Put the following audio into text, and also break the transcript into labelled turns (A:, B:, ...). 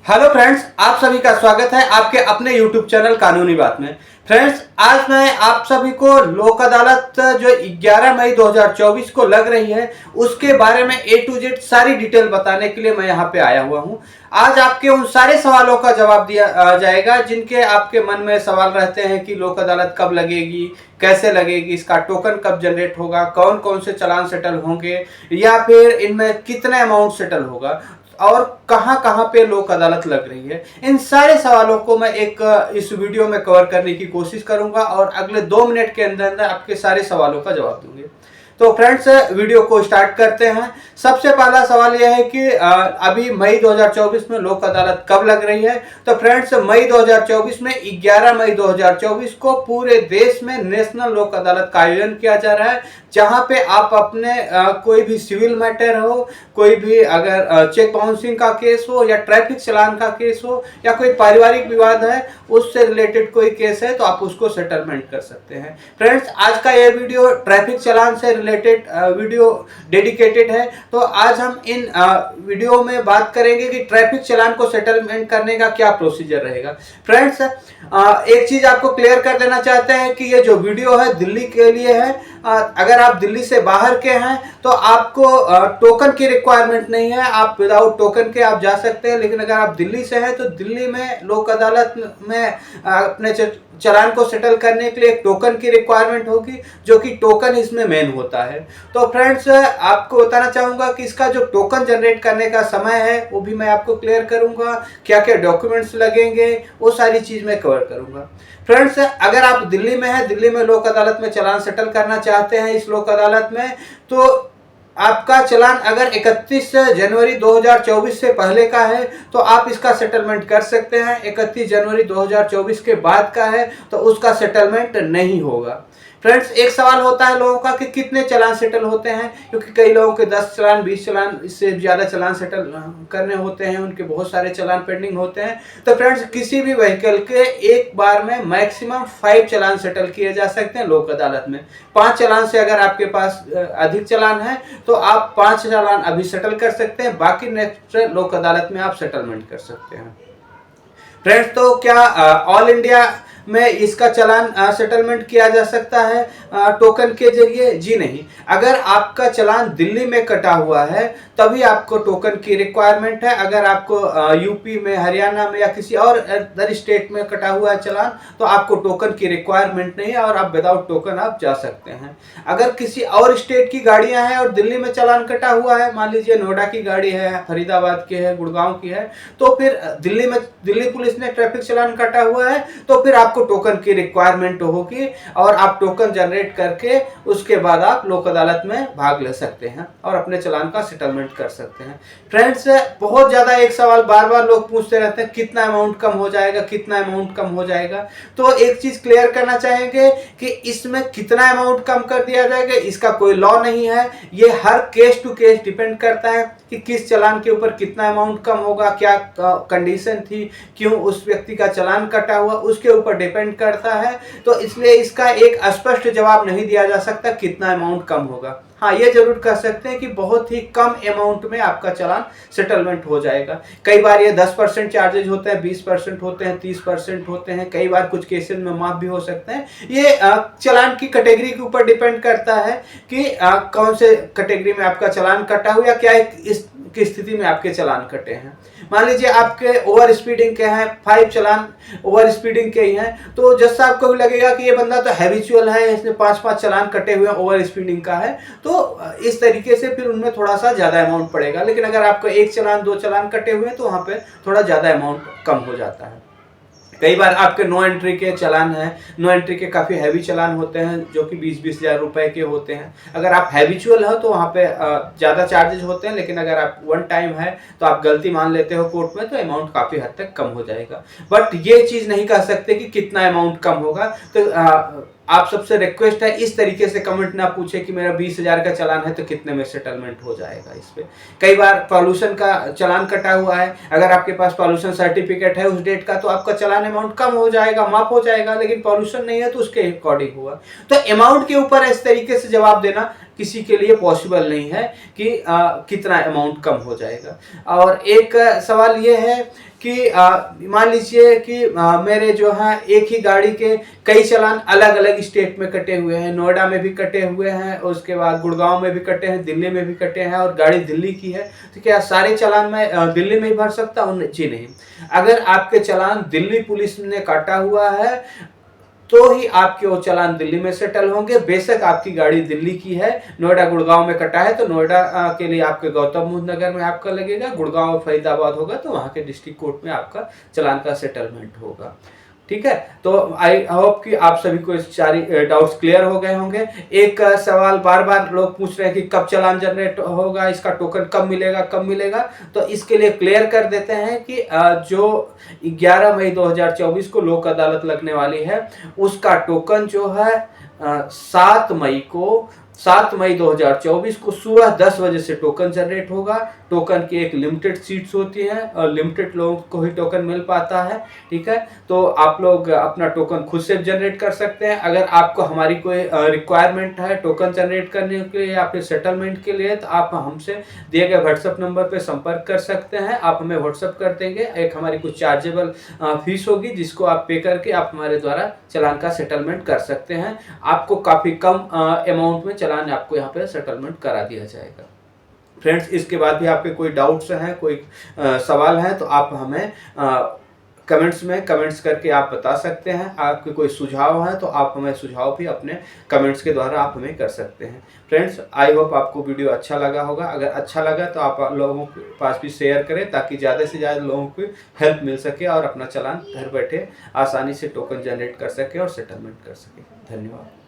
A: Hello friends, आप सभी का स्वागत है आपके अपने यूट्यूब चैनल कानूनी बात में। फ्रेंड्स, आज मैं आप सभी को लोक अदालत जो 11 मई 2024 को लग रही है उसके बारे में A to Z सारी डिटेल बताने के लिए मैं यहाँ पे आया हुआ हूँ। आज आपके उन सारे सवालों का जवाब दिया जाएगा जिनके आपके मन में सवाल रहते हैं कि लोक अदालत कब लगेगी, कैसे लगेगी, इसका टोकन कब जनरेट होगा, कौन कौन से चालान सेटल होंगे या फिर इनमें कितना अमाउंट सेटल होगा और कहां कहां पे लोक अदालत लग रही है। इन सारे सवालों को मैं इस वीडियो में कवर करने की कोशिश करूंगा और अगले 2 मिनट के अंदर अंदर आपके सारे सवालों का जवाब दूंगे। तो फ्रेंड्स, वीडियो को स्टार्ट करते हैं। सबसे पहला सवाल यह है कि अभी मई 2024 में लोक अदालत कब लग रही है। तो फ्रेंड्स, मई 2024 में 11 मई 2024 को पूरे देश में नेशनल लोक अदालत का आयोजन किया जा रहा है, जहां पे आप अपने कोई भी सिविल मैटर हो, कोई भी अगर चेक बाउंसिंग का केस हो या ट्रैफिक चालान का केस हो या कोई पारिवारिक विवाद है उससे रिलेटेड कोई केस है तो आप उसको सेटलमेंट कर सकते हैं। फ्रेंड्स, आज का यह वीडियो ट्रैफिक चालान से रिलेटेड वीडियो डेडिकेटेड है। तो आज हम इन वीडियो में बात करेंगे कि ट्रैफिक चालान को सेटलमेंट करने का क्या प्रोसीजर रहेगा। फ्रेंड्स, एक चीज आपको क्लियर कर देना चाहते हैं कि ये जो वीडियो है दिल्ली के लिए है। अगर आप दिल्ली से बाहर के हैं तो आपको टोकन की रिक्वायरमेंट नहीं है, आप विदाउट टोकन के आप जा सकते हैं। लेकिन अगर आप दिल्ली से हैं तो दिल्ली में लोक अदालत में अपने चालान को सेटल करने के लिए एक टोकन की रिक्वायरमेंट होगी, जो कि टोकन इसमें मेन होता है। तो फ्रेंड्स, आपको बताना चाहूंगा कि इसका जो टोकन जनरेट करने का समय है वो भी मैं आपको क्लियर करूंगा, क्या क्या डॉक्यूमेंट्स लगेंगे वो सारी चीज मैं कवर करूंगा। फ्रेंड्स, अगर आप दिल्ली में हैं, दिल्ली में लोक अदालत में चालान सेटल करना चाहते हैं इस लोक अदालत में, तो आपका चालान अगर 31 जनवरी 2024 से पहले का है तो आप इसका सेटलमेंट कर सकते हैं। 31 जनवरी 2024 के बाद का है तो उसका सेटलमेंट नहीं होगा। फ्रेंड्स, एक सवाल होता है लोगों का कि कितने चालान सेटल होते हैं, क्योंकि कई लोगों के 10 चालान 20 चालान इससे ज़्यादा चालान सेटल करने होते हैं, उनके बहुत सारे चालान पेंडिंग होते हैं। तो फ्रेंड्स, किसी भी व्हीकल के एक बार में मैक्सिमम 5 चालान सेटल किए जा सकते हैं लोक अदालत में। 5 चालान से अगर आपके पास अधिक चालान है तो आप 5 चालान अभी सेटल कर सकते हैं, बाकी नेक्स्ट लोक अदालत में आप सेटलमेंट कर सकते हैं। फ्रेंड्स, तो क्या ऑल इंडिया में इसका चालान सेटलमेंट किया जा सकता है टोकन के जरिए? जी नहीं। अगर आपका चालान दिल्ली में कटा हुआ है तभी आपको टोकन की रिक्वायरमेंट है। अगर आपको यूपी में, हरियाणा में या किसी और अदर स्टेट में कटा हुआ है चालान तो आपको टोकन की रिक्वायरमेंट नहीं है और आप विदाउट टोकन आप जा सकते हैं। अगर किसी और स्टेट की गाड़ियां हैं और दिल्ली में चालान कटा हुआ है, मान लीजिए नोएडा की गाड़ी है, फरीदाबाद की है, गुड़गांव की है, तो फिर दिल्ली पुलिस ने ट्रैफिक चालान कटा हुआ है तो फिर आपको टोकन की रिक्वायरमेंट होगी और आप टोकन जनरेट करके उसके बाद आप लोक अदालत में भाग ले सकते हैं और अपने चालान का सेटलमेंट कर सकते हैं। फ्रेंड्स, बहुत ज्यादा एक सवाल बार बार लोग पूछते रहते हैं, कितना अमाउंट कम हो जाएगा, कितना अमाउंट कम हो जाएगा। तो एक चीज क्लियर करना चाहेंगे कि इसमें कितना अमाउंट कम कर दिया जाएगा इसका कोई लॉ नहीं है। ये हर केस टू केस डिपेंड करता है कि किस चालान के ऊपर कितना अमाउंट कम होगा, क्या कंडीशन थी, क्यों उस व्यक्ति का चालान कटा हुआ, उसके ऊपर डिपेंड करता है। तो इसलिए इसका एक स्पष्ट जवाब नहीं दिया जा सकता कितना अमाउंट कम होगा। हाँ, ये जरूर कह सकते हैं कि बहुत ही कम अमाउंट में आपका चालान सेटलमेंट हो जाएगा। कई बार ये 10% चार्जेज होते हैं, 20% होते हैं, 30% होते हैं, कई बार कुछ केसेस में माफ भी हो सकते हैं। ये चालान की कैटेगरी के ऊपर डिपेंड करता है कि कौन से कैटेगरी में आपका चालान कटा हुआ या क्या इस की स्थिति में आपके चालान कटे हैं। मान लीजिए आपके ओवर स्पीडिंग के हैं, 5 चालान ओवर स्पीडिंग के ही हैं, तो जज साहब को भी लगेगा कि ये बंदा तो हैबिचुअल है, इसने 5-5 चालान कटे हुए ओवर स्पीडिंग का है, तो इस तरीके से फिर उनमें थोड़ा सा ज्यादा अमाउंट पड़ेगा। लेकिन अगर आपको 1 चालान 2 चालान कटे हुए हैं तो वहां पे थोड़ा ज्यादा अमाउंट कम हो जाता है। कई बार आपके नो एंट्री के चालान है, नो एंट्री के काफ़ी हैवी चालान होते हैं जो कि 20-20 हज़ार रुपए के होते हैं। अगर आप हैबिचुअल हो तो वहाँ पे ज़्यादा चार्जेस होते हैं, लेकिन अगर आप वन टाइम है तो आप गलती मान लेते हो कोर्ट में तो अमाउंट काफ़ी हद तक कम हो जाएगा। बट ये चीज़ नहीं कह सकते कि कितना अमाउंट कम होगा। तो आप सबसे रिक्वेस्ट है इस तरीके से कमेंट ना पूछे कि मेरा 20,000 का चालान है तो कितने में सेटलमेंट हो जाएगा। इस पे कई बार पॉल्यूशन का चालान कटा हुआ है, अगर आपके पास पॉल्यूशन सर्टिफिकेट है उस डेट का तो आपका चालान अमाउंट कम हो जाएगा, माफ हो जाएगा। लेकिन पॉल्यूशन नहीं है तो उसके अकॉर्डिंग हुआ। तो अमाउंट के ऊपर इस तरीके से जवाब देना किसी के लिए पॉसिबल नहीं है कि कितना अमाउंट कम हो जाएगा। और एक सवाल ये है कि मान लीजिए कि मेरे जो है एक ही गाड़ी के कई चालान अलग अलग स्टेट में कटे हुए हैं, नोएडा में भी कटे हुए हैं, उसके बाद गुड़गांव में भी कटे हैं, दिल्ली में भी कटे हैं, और गाड़ी दिल्ली की है, तो क्या सारे चालान मैं दिल्ली में ही भर सकता हूँ? जी नहीं। अगर आपके चालान दिल्ली पुलिस ने काटा हुआ है तो ही आपके वो चालान दिल्ली में सेटल होंगे। बेशक आपकी गाड़ी दिल्ली की है, नोएडा गुड़गांव में कटा है, तो नोएडा के लिए आपके गौतम बुद्ध नगर में आपका लगेगा, गुड़गांव और फरीदाबाद होगा तो वहां के डिस्ट्रिक्ट कोर्ट में आपका चालान का सेटलमेंट होगा। ठीक है, तो आई होप कि आप सभी को सारी डाउट्स क्लियर हो गए होंगे। एक सवाल बार बार लोग पूछ रहे हैं कि कब चालान जनरेट होगा, इसका टोकन कब मिलेगा, कब मिलेगा, तो इसके लिए क्लियर कर देते हैं कि जो 11 मई 2024 को लोक अदालत लगने वाली है उसका टोकन जो है 7 मई 2024 को सुबह 10 बजे से टोकन जनरेट होगा। टोकन की एक लिमिटेड सीट्स होती हैं और लिमिटेड लोगों को ही टोकन मिल पाता है। ठीक है, तो आप लोग अपना टोकन खुद से जनरेट कर सकते हैं। अगर आपको हमारी कोई रिक्वायरमेंट है टोकन जनरेट करने के लिए या फिर सेटलमेंट के लिए, तो आप हमसे दिए गए व्हाट्सएप नंबर पर संपर्क कर सकते हैं। आप हमें व्हाट्सएप कर देंगे, एक हमारी कुछ चार्जेबल फीस होगी जिसको आप पे करके आप हमारे द्वारा चालान का सेटलमेंट कर सकते हैं। आपको काफ़ी कम अमाउंट में चालान आपको यहाँ पे सेटलमेंट करा दिया जाएगा। फ्रेंड्स, इसके बाद भी आपके कोई डाउट्स हैं, कोई सवाल हैं, तो आप हमें कमेंट्स करके आप बता सकते हैं। आपके कोई सुझाव हैं तो आप हमें सुझाव भी अपने कमेंट्स के द्वारा आप हमें कर सकते हैं। फ्रेंड्स, आई होप आपको वीडियो अच्छा लगा होगा। अगर अच्छा लगा तो आप लोगों के पास भी शेयर करें ताकि ज़्यादा से ज़्यादा लोगों को हेल्प मिल सके और अपना चालान घर बैठे आसानी से टोकन जनरेट कर सके और सेटलमेंट कर सके। धन्यवाद।